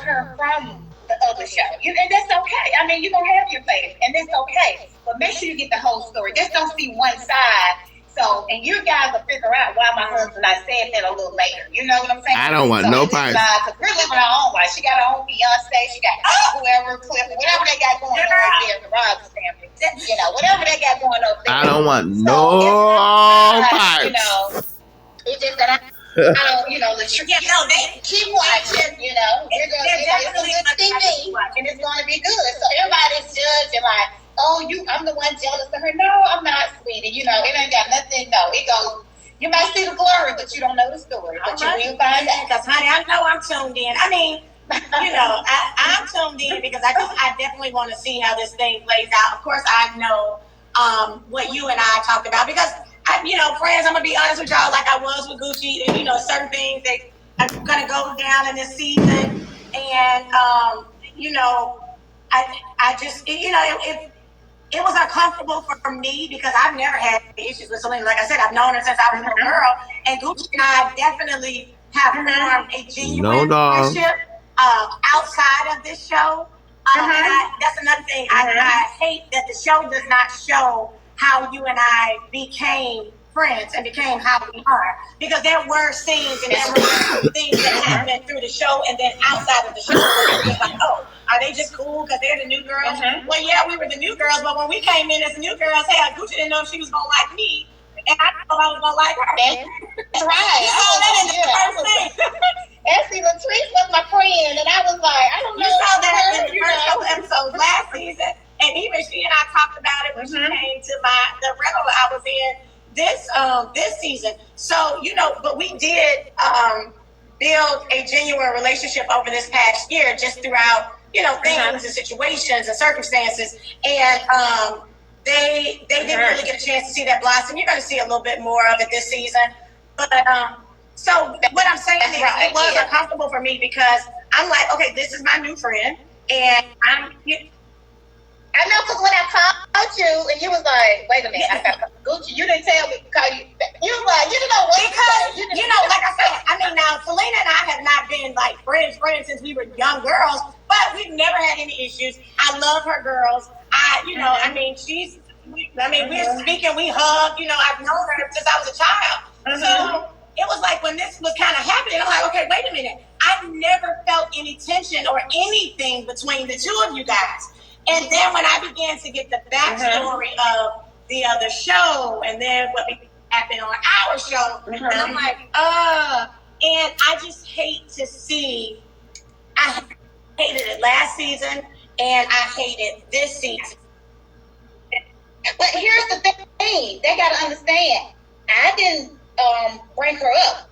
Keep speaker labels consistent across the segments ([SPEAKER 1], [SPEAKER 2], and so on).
[SPEAKER 1] her from the other show. And that's okay. I mean, you're going to have your favorite, and that's okay. But make sure you get the whole story. Just don't see one side. So, and you guys will figure out why my husband, I said that a little later. You know what I'm saying?
[SPEAKER 2] I don't want no part.
[SPEAKER 1] Because we're living our own life. She got her own Beyonce. She got whoever, Cliff, whatever they got going on over there, the Rogers family. You know, whatever they got going over there.
[SPEAKER 2] I don't want no parts.
[SPEAKER 1] You know, it's just that I don't, you know, they keep watching, you know. It's a good TV, and it's going to be good. So everybody's judging like, oh, I'm the one jealous of her. No, I'm not, sweetie. You know, it ain't got nothing. No, it goes. You might see the glory, but you don't know the story. But you will find out.
[SPEAKER 3] Because, honey, I know I'm tuned in. I mean, you know, I'm tuned in because I definitely want to see how this thing plays out. Of course, I know what you and I talked about because, you know, friends, I'm going to be honest with y'all, like I was with Gucci. And, you know, certain things that are going to go down in this season. And, you know, I just, you know, it was uncomfortable for me because I've never had issues with Selena. Like I said, I've known her since I was a little girl. And Gucci and I definitely have formed a genuine friendship outside of this show. And that's another thing. I hate that the show does not show how you and I became friends and became how we are. Because there were scenes and there were things that happened through the show and then outside of the show. It was like, oh, are they just cool because they're the new girls? Well, yeah, we were the new girls, but when we came in as new girls, hey, Gucci didn't know if she was going to like me, and I didn't know if I was going to like her.
[SPEAKER 1] That's right.
[SPEAKER 3] You saw that in the first thing.
[SPEAKER 1] Actually, Latrice was my friend, and I was like, I don't know.
[SPEAKER 3] You saw that in the first couple episodes last season, and even she and I talked about it when she came to the regular I was in this season. So, you know, but we did build a genuine relationship over this past year just throughout, you know, things and situations and circumstances. And they didn't really get a chance to see that blossom. You're going to see a little bit more of it this season. But so what I'm saying is it was uncomfortable for me because I'm like, okay, this is my new friend. And
[SPEAKER 1] I know, because when I called you and you was like, wait a minute, I got Gucci, you didn't tell me to call you. You was like, you didn't know what
[SPEAKER 3] because, you know, like I said, I mean, now, Selena and I have not been like friends since we were young girls, but we've never had any issues. I love her girls. You know, I mean, we're speaking, we hug, you know, I've known her since I was a child. So it was like when this was kind of happening, I'm like, okay, wait a minute. I've never felt any tension or anything between the two of you guys. And then when I began to get the backstory of the other show and then what happened on our show, and I'm like, and I just hate to see, I hated it last season and I hate it this season.
[SPEAKER 1] But here's the thing, they got to understand, I didn't bring her up.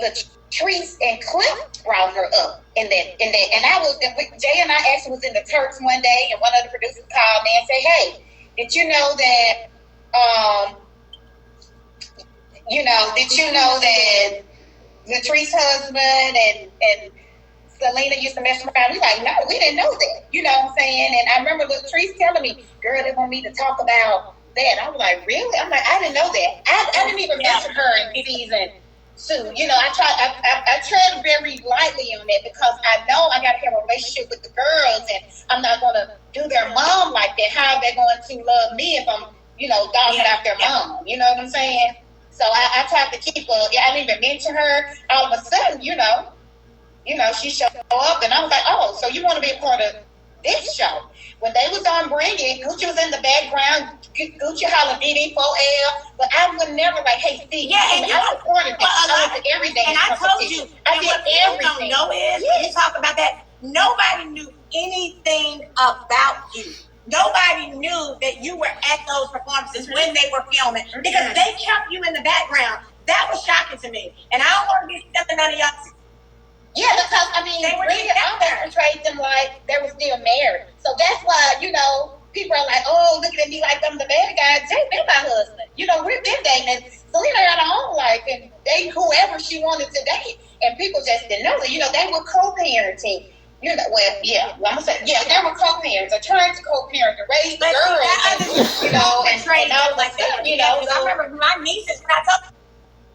[SPEAKER 1] Latrice and Cliff brought her up. And I was, Jay and I actually was in the Turks one day, and one of the producers called me and said, hey, did you know that Latrice's husband and Selena used to mess around? We like, no, we didn't know that. You know what I'm saying? And I remember Latrice telling me, girl, they want me to talk about that. I was like, really? I'm like, I didn't know that. I didn't even mention her in season 2. You know, I tread very lightly on that because I know I got to have a relationship with the girls, and I'm not going to do their mom like that. How are they going to love me if I'm, you know, dogging out their mom? You know what I'm saying? So I tried to keep her. I didn't even mention her. All of a sudden, you know, she showed up, and I was like, oh, so you want to be a part of this show? When they was on Bringing, Gucci was in the background. Gucci hollering DD 4L, but I would never like, hey, Steve.
[SPEAKER 3] And
[SPEAKER 1] I supported this. I did everything.
[SPEAKER 3] And I told you,
[SPEAKER 1] I did everything.
[SPEAKER 3] What people don't know is, when you talk about that, nobody knew anything about you. Nobody knew that you were at those performances when they were filming because they kept you in the background. That was shocking to me, and I don't want to be stepping none of y'all.
[SPEAKER 1] Yeah, because I mean, they always portrayed them like they were still married. So that's why, you know, people are like, oh, looking at me like I'm the bad guy. Jay, they're my husband. You know, we've been dating. And Selena had her own life and date whoever she wanted to date. And people just didn't know that. You know, they were co-parenting. You know, well, yeah, I'm gonna say, yeah, they were co-parents. Or trying to co-parent to raise the girls. And, you know, and all like that. You know,
[SPEAKER 3] I remember my nieces when I told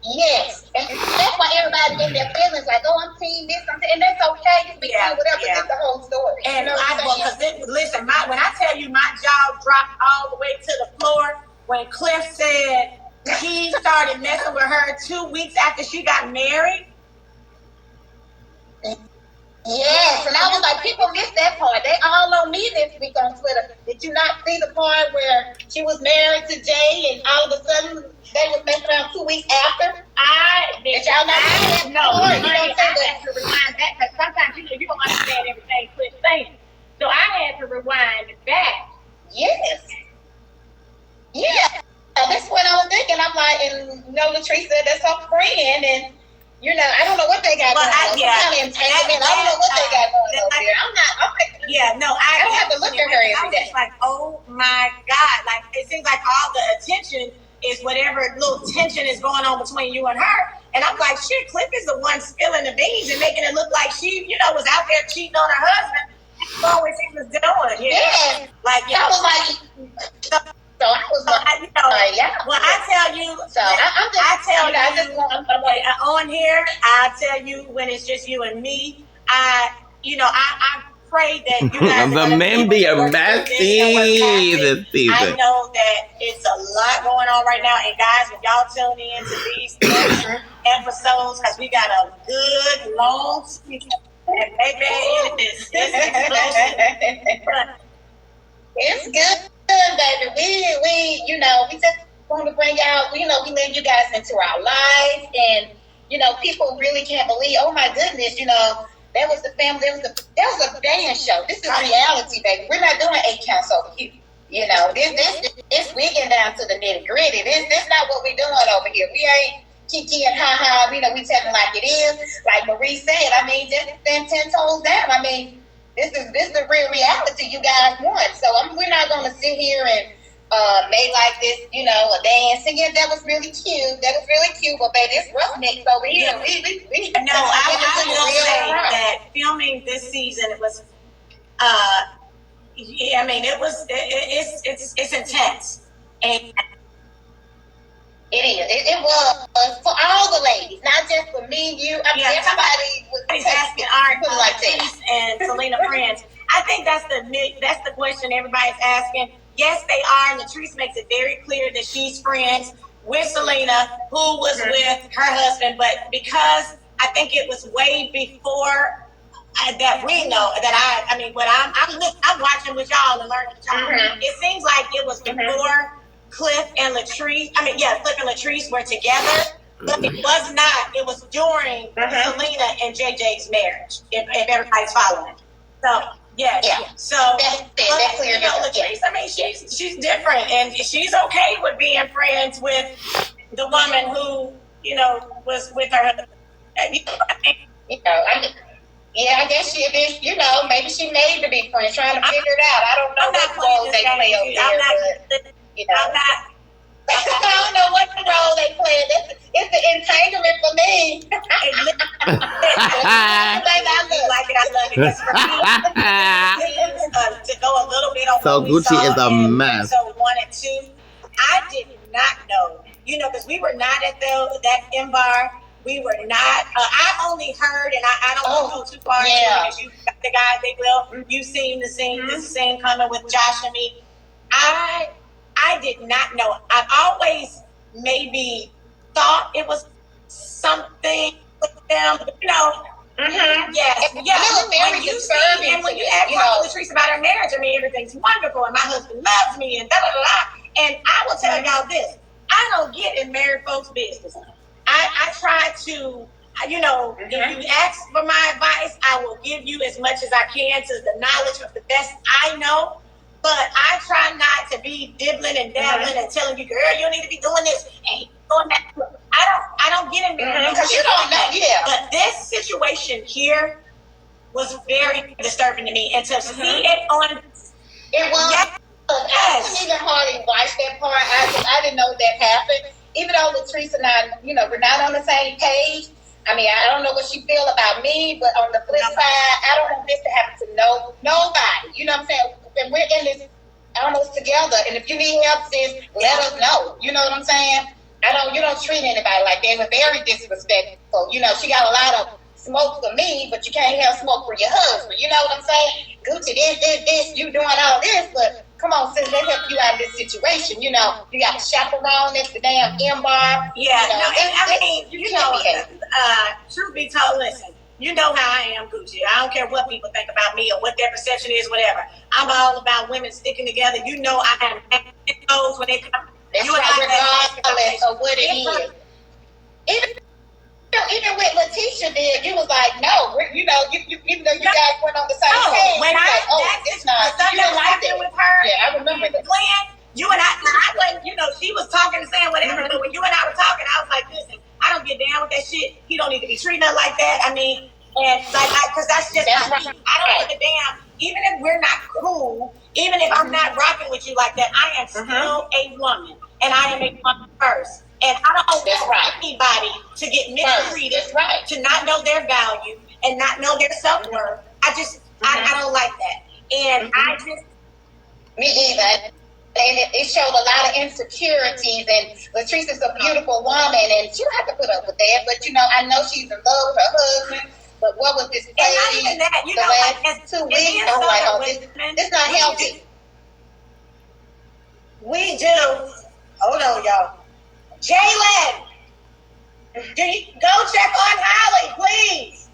[SPEAKER 1] Yes, and that's why everybody in their feelings like, oh, I'm team this, and that's okay. You can be team whatever. It's the whole story.
[SPEAKER 3] And
[SPEAKER 1] you know
[SPEAKER 3] listen, when I tell you my jaw dropped all the way to the floor when Cliff said he started messing with her 2 weeks after she got married.
[SPEAKER 1] Yes, and I was like, people missed that part. They all on me this week on Twitter. Did you not see the part where she was married to Jay and all of a sudden they was messing around 2 weeks after? Did y'all not see that?
[SPEAKER 3] No, I had to rewind back because sometimes you don't understand everything Cliff saying. So I had to rewind back.
[SPEAKER 1] Yes. Yeah. That's what I was thinking. I'm like, and Latrice said that's her friend, and I don't know what they got going on. I don't know what they got going on here. I don't have to look at her every day.
[SPEAKER 3] I was like, oh my God. Like, it seems like all the attention is whatever little tension is going on between you and her. And I'm like, shit, Cliff is the one spilling the beans and making it look like she, was out there cheating on her husband. That's all what she was doing.
[SPEAKER 1] Yeah.
[SPEAKER 3] Like,
[SPEAKER 1] I was like... So I was like,
[SPEAKER 3] Well, I tell you, on here, I tell you when it's just you and me, I pray that you guys
[SPEAKER 2] the men be a messy this season.
[SPEAKER 3] I know that it's a lot going on right now, and guys, when y'all tune in to these episodes, because we got a good long season, and baby, it's
[SPEAKER 1] it's good. Baby, we just want to bring out, we let you guys into our lives, and people really can't believe. Oh my goodness, that was the family. That was a dance show. This is reality, baby. We're not doing 8 counts over here. This we getting down to the nitty gritty. This not what we doing over here. We ain't kiki and ha ha. We telling like it is. Like Marie said. I mean, just stand 10 toes down. I mean. This is the real reality you guys want. So we're not going to sit here and make like this, a dance. And yeah, that was really cute. But baby, it's roughnecks over here.
[SPEAKER 3] I will say that filming this season, it was, it's intense. And
[SPEAKER 1] it is. It was for all the ladies, not just for me and you. Everybody was
[SPEAKER 3] asking Latrice and Selena friends. I think that's the question everybody's asking. Yes, they are. Latrice makes it very clear that she's friends with Selena, who was with her husband, but because I think it was way before that we know that I'm watching with y'all and learning with y'all. It seems like it was before. Cliff and Latrice, Cliff and Latrice were together, but it was not. It was during Selena and JJ's marriage, if everybody's following. So, So, Latrice, she's different, and she's okay with being friends with the woman who, was with her.
[SPEAKER 1] I guess she is, maybe she made to be friends, trying to figure it out. I don't know what role they play over there. I don't know what role they play. It's the entanglement for me.
[SPEAKER 3] To go a little bit on
[SPEAKER 2] so Gucci is a mess.
[SPEAKER 3] So 1 and 2, I did not know, because we were not at that M-Bar. We were not. I only heard, and I don't want to go too far. Because you got the guy, Big Will. You've seen the scene, the scene coming with Josh and me. I did not know. I've always maybe thought it was something with them, Yes. When you ask Latrice about her marriage, everything's wonderful, and my husband loves me, and da da da. And I will tell y'all this: I don't get in married folks' business. I try to, if you ask for my advice, I will give you as much as I can to the knowledge of the best I know. But I try not to be dibbling and dabbling and telling you, girl, you need to be doing this and doing that. I don't get in there
[SPEAKER 1] because you don't know. Yeah.
[SPEAKER 3] But this situation here was very disturbing to me, and to see it on.
[SPEAKER 1] It was.
[SPEAKER 3] Yes.
[SPEAKER 1] I didn't even hardly watch that part. I didn't know that happened. Even though Latrice and I, we're not on the same page. I don't know what she feel about me, but on the flip side, I don't want this to happen to nobody. You know what I'm saying? And we're in this almost together. And if you need help, sis, let us know. You know what I'm saying? you don't treat anybody like that. It was very disrespectful. You know, she got a lot of smoke for me, but you can't have smoke for your husband. You know what I'm saying? Gucci, this, you doing all this, but come on, sis, let's help you out of this situation. You know, you got a chaperone at the damn M-Bar.
[SPEAKER 3] Yeah,
[SPEAKER 1] you know,
[SPEAKER 3] no, and I mean, you know,
[SPEAKER 1] can't be
[SPEAKER 3] truth be told, listen, you know how I am, Gucci. I don't care what people think about me or what their perception is, whatever. I'm all about women sticking together. You know I am those when they come.
[SPEAKER 1] That's
[SPEAKER 3] You and
[SPEAKER 1] right,
[SPEAKER 3] I
[SPEAKER 1] regardless of what it is. Even with Letitia did, you was like, no, you know, even though you guys went on the same page,
[SPEAKER 3] when
[SPEAKER 1] you
[SPEAKER 3] I,
[SPEAKER 1] like, it's not,
[SPEAKER 3] the
[SPEAKER 1] you don't like
[SPEAKER 3] Sunday
[SPEAKER 1] that.
[SPEAKER 3] with her,
[SPEAKER 1] Yeah, I remember that.
[SPEAKER 3] Glenn, you and I wasn't, you know, she was talking and saying whatever, but when you and I were talking, I was like, listen, I don't get down with that shit. He don't need to be treating her like that. I mean, and like, because that's just not me. I don't give a damn. Even if we're not cool, even if I'm not rocking with you like that, I am still a woman, and I am a woman first. And I don't want anybody to get mistreated, to not know their value and not know their self-worth. I just, I don't like that. And I just...
[SPEAKER 1] Me either. And it showed a lot of insecurities, and Latrice is a beautiful woman, and she don't have to put up with that. But, you know, I know she's in love with her husband, but what was this
[SPEAKER 3] and not even that, you
[SPEAKER 1] the
[SPEAKER 3] know,
[SPEAKER 1] last
[SPEAKER 3] like,
[SPEAKER 1] 2 weeks? I'm like, oh, this not healthy.
[SPEAKER 3] We do. Hold on, y'all. Jalen, do you go check on Holly, please?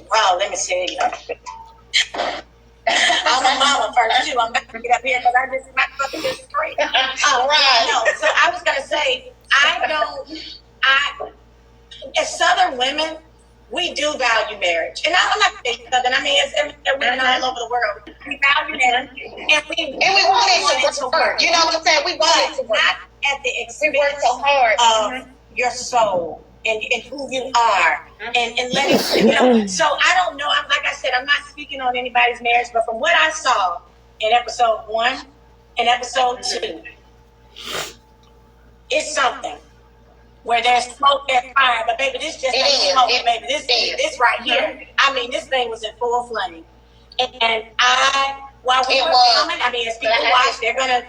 [SPEAKER 3] Wow, let me see. I'm a mama first too. I'm about to get up here because I just my fucking just straight.
[SPEAKER 1] Right.
[SPEAKER 3] No, so I was gonna say as Southern women, we do value marriage, and I'm not saying Southern. I mean, it's women all over the world. We value marriage, and we
[SPEAKER 1] want it to work. You know what I'm saying? We want it to work.
[SPEAKER 3] Not at the expense
[SPEAKER 1] we work so hard
[SPEAKER 3] of your soul and who you are, and letting you know. So I don't know. Like I said, I'm not speaking on anybody's marriage, but from what I saw in episode 1 and episode 2, it's something. Where there's smoke, there's fire, but baby, this just ain't smoke, baby. This right here. I mean, this thing was in full flame, and while we were filming, I mean, as people watch, they're gonna,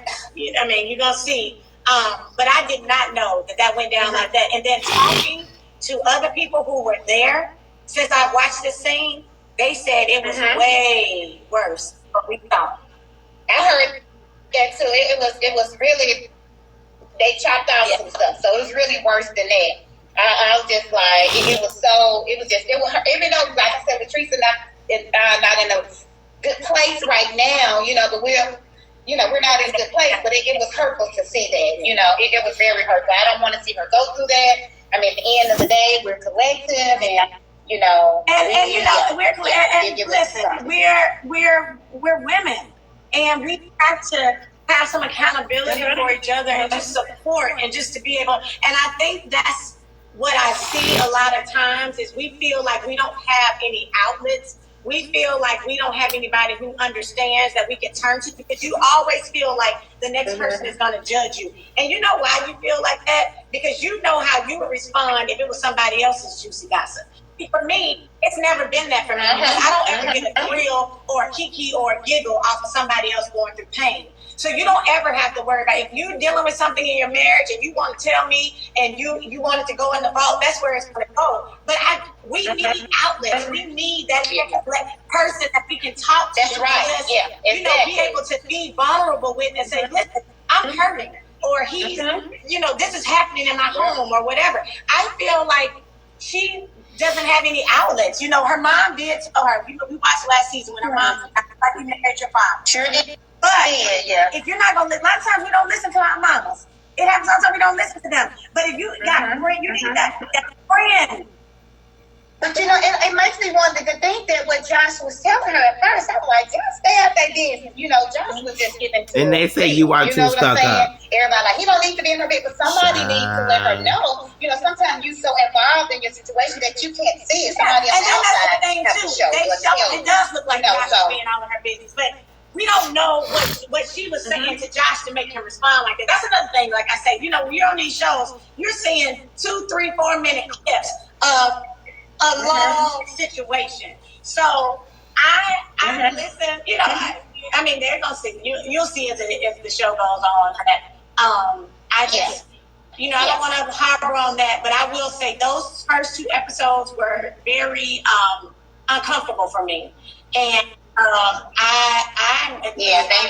[SPEAKER 3] I mean, you're gonna see. But I did not know that went down like that. And then talking to other people who were there, since I watched the scene, they said it was way worse than what we thought.
[SPEAKER 1] I heard that too. It was really. They chopped out some stuff, so it was really worse than that. I was just like, it was even though, like I said, Latrice not in a good place right now, you know, but we're not in a good place, but it was hurtful to see that, you know, it was very hurtful. I don't want to see her go through that. I mean, at the end of the day, we're collective, and, you know.
[SPEAKER 3] And you know, we're women, and we have to have some accountability for each other and just support and just to be able, and I think that's what I see a lot of times is we feel like we don't have any outlets. We feel like we don't have anybody who understands that we can turn to, because you always feel like the next person is going to judge you. And you know why you feel like that? Because you know how you would respond if it was somebody else's juicy gossip. For me, it's never been that for me. I don't ever get a thrill or a kiki or a giggle off of somebody else going through pain. So you don't ever have to worry about if you're dealing with something in your marriage and you want to tell me and you want it to go in the vault, that's where it's going to go. But we need outlets. We need that person that we can talk to.
[SPEAKER 1] That's right.
[SPEAKER 3] You know, be able to be vulnerable with and say, listen, I'm hurting. Or he's, you know, this is happening in my home or whatever. I feel like she doesn't have any outlets. You know, her mom did tell her, you know, we watched last season when her mom said, like you married your father.
[SPEAKER 1] Sure did.
[SPEAKER 3] But if you're not going to, a lot of times we don't listen to our mamas. It happens all the time, we don't listen to them. But if you got a friend, you need that friend.
[SPEAKER 1] But you know, it makes me wonder to think that what Josh was telling her at first, I'm like, just stay out that business. You know, Josh was just giving to
[SPEAKER 2] and they say you are too stuck up.
[SPEAKER 1] Everybody like, he don't need to be in her bed, but somebody needs to let her know. You know, sometimes you so involved in your situation that you can't see it. Somebody else outside
[SPEAKER 3] has to show. It does look like Josh is being all in her business, but we don't know what she was saying to Josh to make him respond like that. That's another thing. Like I say, you know, when you're on these shows, you're seeing 2, 3, 4 minute clips of a long situation. So I listen, you know, I mean, they're gonna see. You'll see as the show goes on. I just, I don't want to harbor on that, but I will say those first 2 episodes were very uncomfortable for me, and I'm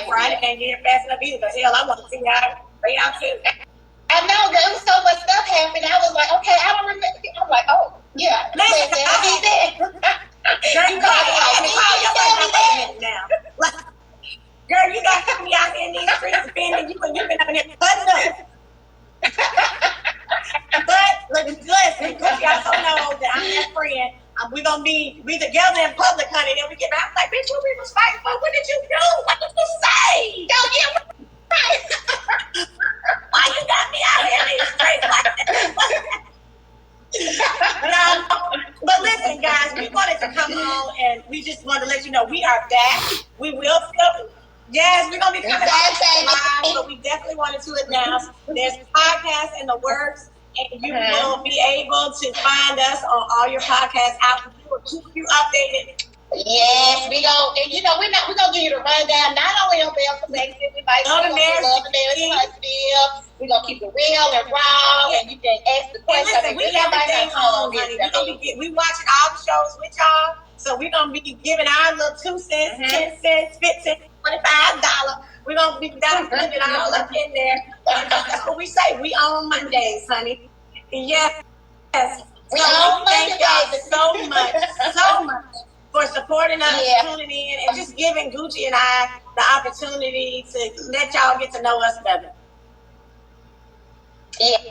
[SPEAKER 3] Friday can't get here fast enough either. Because hell, I want to see how play out too.
[SPEAKER 1] I know there was so much stuff happening. I was like, okay, I don't remember. I'm like, oh yeah.
[SPEAKER 3] Listen, girl, you got me out here in these streets defending you, and you've been out here cutting up. But listen, because y'all so know that I'm that friend. We're gonna be together in public, honey. Then we get back. I'm like, bitch, what we was fighting for? What did you do? What did you say? Yo, yeah, right. Why you got me out here in these streets like that? But listen, guys, we wanted to come on and we just wanted to let you know we are back. We will still. Yes, we're going to be coming live, but we definitely wanted to announce there's a podcast in the works, and you will be able to find us on all your podcast outlets. We will keep you updated.
[SPEAKER 1] Yes, we go, and we're gonna give you the rundown. Not only on Bell Collective, we might Love and Huntsville. We're gonna keep it real and raw, and you can ask the questions.
[SPEAKER 3] Listen, we everything on, honey. We watching all the shows with y'all, so we're gonna be giving our little 2 cents, 10 cents, 50 cents, $25. We're gonna be down putting it all up in there. And that's what we say. We on Mondays, honey. Yes.
[SPEAKER 1] We on Mondays.
[SPEAKER 3] Thank y'all so much for supporting us, tuning in, and just giving Gucci and I the opportunity to let y'all get to know us better.
[SPEAKER 1] Yeah,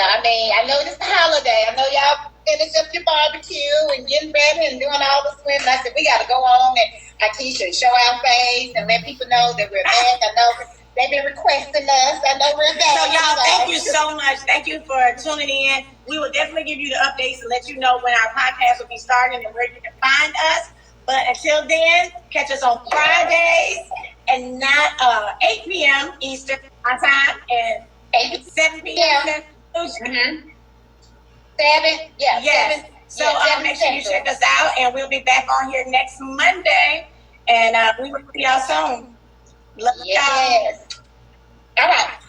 [SPEAKER 1] I mean, I know it's the holiday. I know y'all finished up your barbecue and getting ready and doing all the swimming. I said, we got to go on and Akeisha show our face and let people know that we're back. I know they've been requesting us. I know we're back.
[SPEAKER 3] So y'all, thank you so much. Thank you for tuning in. We will definitely give you the updates and let you know when our podcast will be starting and where you can find us. But until then, catch us on Fridays and not 8 p.m. Eastern time and 7 p.m.
[SPEAKER 1] Mm-hmm. 7, yeah. 7.
[SPEAKER 3] So make sure you check us out, and we'll be back on here next Monday. And we will see y'all soon. Love y'all.
[SPEAKER 1] All right.